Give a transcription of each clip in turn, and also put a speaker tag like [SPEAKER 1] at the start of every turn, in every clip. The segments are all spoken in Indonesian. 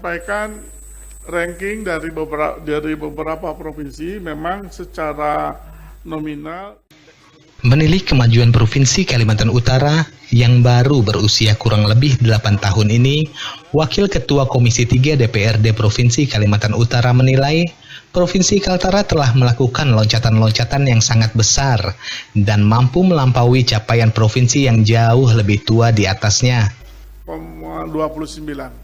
[SPEAKER 1] menyampaikan ranking dari beberapa provinsi memang secara nominal.
[SPEAKER 2] Menilik kemajuan Provinsi Kalimantan Utara yang baru berusia kurang lebih 8 tahun ini, Wakil Ketua Komisi 3 DPRD Provinsi Kalimantan Utara menilai Provinsi Kaltara telah melakukan loncatan-loncatan yang sangat besar dan mampu melampaui capaian provinsi yang jauh lebih tua di atasnya.
[SPEAKER 1] 29.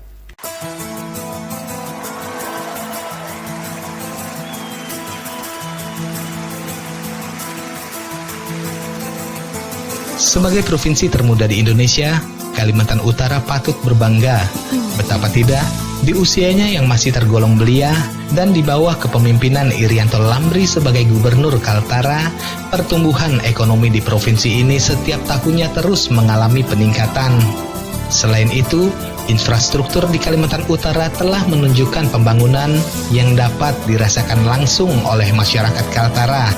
[SPEAKER 2] Sebagai provinsi termuda di Indonesia, Kalimantan Utara patut berbangga. Betapa tidak, di usianya yang masih tergolong belia dan di bawah kepemimpinan Irianto Lambri sebagai Gubernur Kaltara, pertumbuhan ekonomi di provinsi ini setiap tahunnya terus mengalami peningkatan. Selain itu, infrastruktur di Kalimantan Utara telah menunjukkan pembangunan yang dapat dirasakan langsung oleh masyarakat Kaltara.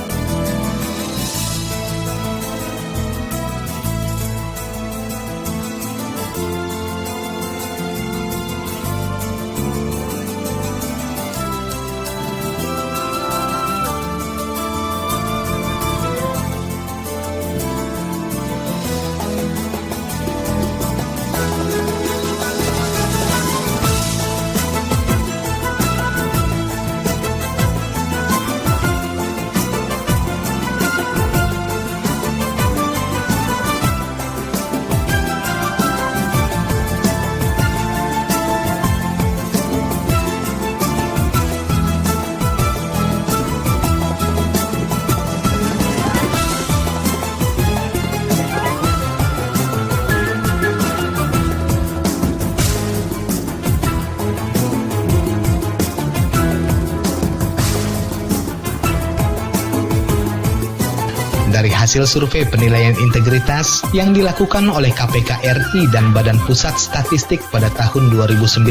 [SPEAKER 2] Dari hasil survei penilaian integritas yang dilakukan oleh KPK RI dan Badan Pusat Statistik pada tahun 2019,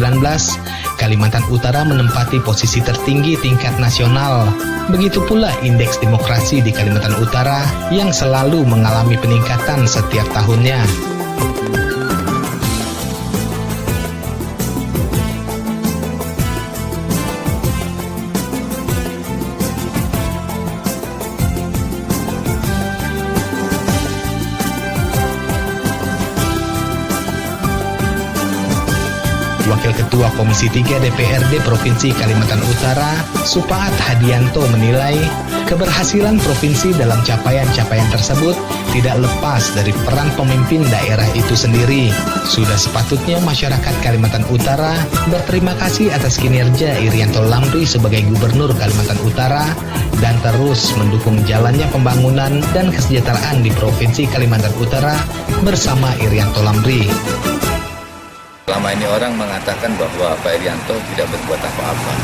[SPEAKER 2] Kalimantan Utara menempati posisi tertinggi tingkat nasional. Begitu pula indeks demokrasi di Kalimantan Utara yang selalu mengalami peningkatan setiap tahunnya. Wakil Ketua Komisi 3 DPRD Provinsi Kalimantan Utara, Supaat Hadianto menilai keberhasilan provinsi dalam capaian-capaian tersebut tidak lepas dari peran pemimpin daerah itu sendiri. Sudah sepatutnya masyarakat Kalimantan Utara berterima kasih atas kinerja Irianto Lambri sebagai Gubernur Kalimantan Utara dan terus mendukung jalannya pembangunan dan kesejahteraan di Provinsi Kalimantan Utara bersama Irianto Lambri.
[SPEAKER 3] Selama ini orang mengatakan bahwa Pak Irianto tidak berbuat apa-apa.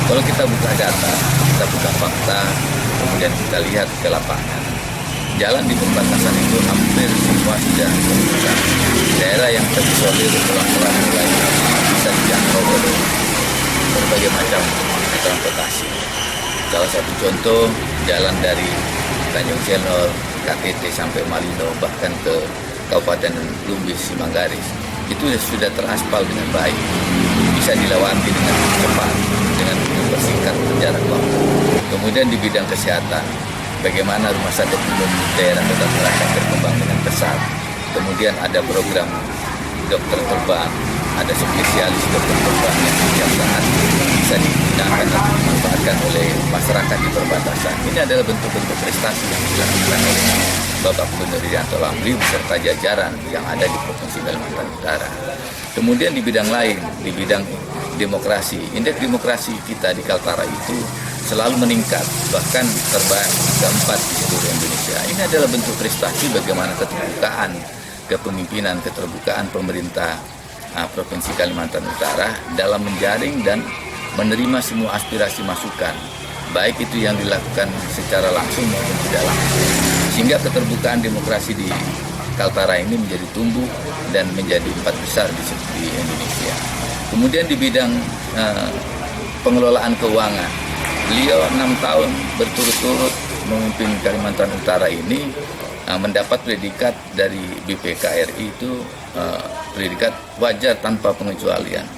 [SPEAKER 3] Kalau kita buka data, kita buka fakta, kemudian kita lihat ke lapangan. Jalan di perbatasan itu hampir semua sudah terbuka. Daerah yang terisolir pelan-pelan mulai bisa dijangkau oleh berbagai macam transportasi. Salah satu contoh, jalan dari Tanjung Selor, KTT sampai Malino, bahkan ke Kabupaten Lumbis, Simanggaris. Itu sudah teraspal dengan baik, bisa dilewati dengan cepat, dengan mempersingkat jarak waktu. Kemudian di bidang kesehatan, bagaimana rumah sakit umum daerah Kota Tarakan berkembang dengan pesat. Kemudian ada program dokter terbang, ada spesialis dokter terbang yang sangat bisa digunakan dan dimanfaatkan oleh masyarakat di perbatasan. Ini adalah bentuk-bentuk prestasi yang dilakukan oleh Bapak Gubernur Irianto Lambri beserta jajaran yang ada di Provinsi Kalimantan Utara. Kemudian di bidang lain, di bidang demokrasi, indeks demokrasi kita di Kaltara itu selalu meningkat, bahkan terbaik keempat di seluruh Indonesia. Ini adalah bentuk prestasi bagaimana keterbukaan kepemimpinan, keterbukaan pemerintah Provinsi Kalimantan Utara dalam menjaring dan menerima semua aspirasi masukan, baik itu yang dilakukan secara langsung maupun tidak langsung. Sehingga keterbukaan demokrasi di Kaltara ini menjadi tumbuh dan menjadi 4 besar di Indonesia. Kemudian di bidang pengelolaan keuangan, beliau 6 tahun berturut-turut memimpin Kalimantan Utara ini mendapat predikat dari BPK RI itu predikat wajar tanpa pengecualian.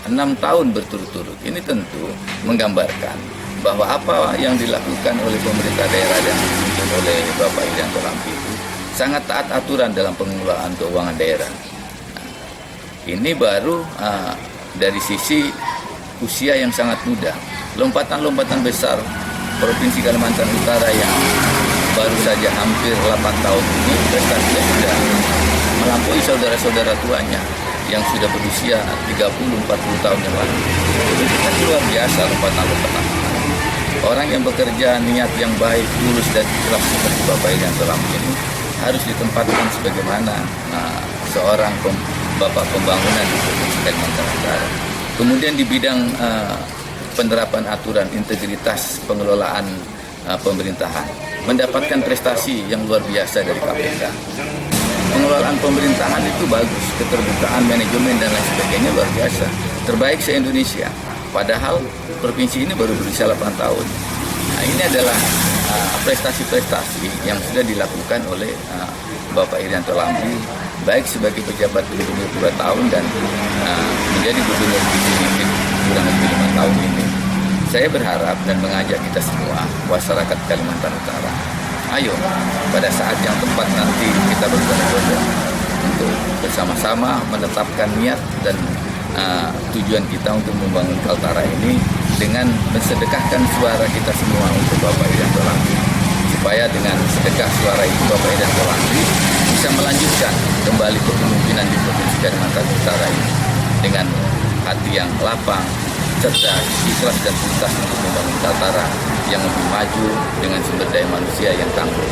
[SPEAKER 3] 6 tahun berturut-turut. Ini tentu menggambarkan bahwa apa yang dilakukan oleh pemerintah daerah dan dipimpin oleh Bapak Irianto Rampi itu sangat taat aturan dalam pengelolaan keuangan daerah. Ini baru dari sisi usia yang sangat muda. Lompatan-lompatan besar Provinsi Kalimantan Utara yang baru saja hampir 8 tahun ini prestasinya sudah melampaui saudara-saudara tuanya yang sudah berusia 30-40 tahun yang lalu. Itu kan luar biasa lompatan-lompatan. Orang yang bekerja niat yang baik, tulus dan ikhlas seperti Bapak Irianto Rampi ini harus ditempatkan sebagaimana seorang Bapak Pembangunan di Provinsi Kalimantan Utara. Kemudian di bidang penerapan aturan integritas pengelolaan pemerintahan, mendapatkan prestasi yang luar biasa dari KPK. Pengelolaan pemerintahan itu bagus, keterbukaan manajemen dan lain sebagainya luar biasa, terbaik se-Indonesia. Padahal provinsi ini baru berusia 8 tahun. Nah, ini adalah prestasi-prestasi yang sudah dilakukan oleh Bapak Irianto Rampi, baik sebagai pejabat gubernur 2 tahun dan menjadi gubernur definitif kurang lebih 5 tahun ini. Saya berharap dan mengajak kita semua, masyarakat Kalimantan Utara, ayo pada saat yang tepat nanti kita berbondong-bondong untuk bersama-sama menetapkan niat dan tujuan kita untuk membangun Kaltara ini dengan mensedekahkan suara kita semua untuk Bapak Irianto Rampi, supaya dengan sedekah suara itu Bapak Irianto Rampi bisa melanjutkan kembali kepemimpinan di Provinsi Kalimantan Utara ini dengan hati yang lapang, cerdas, ikhlas dan tuntas untuk membangun Kaltara yang lebih maju dengan sumber daya manusia yang tangguh.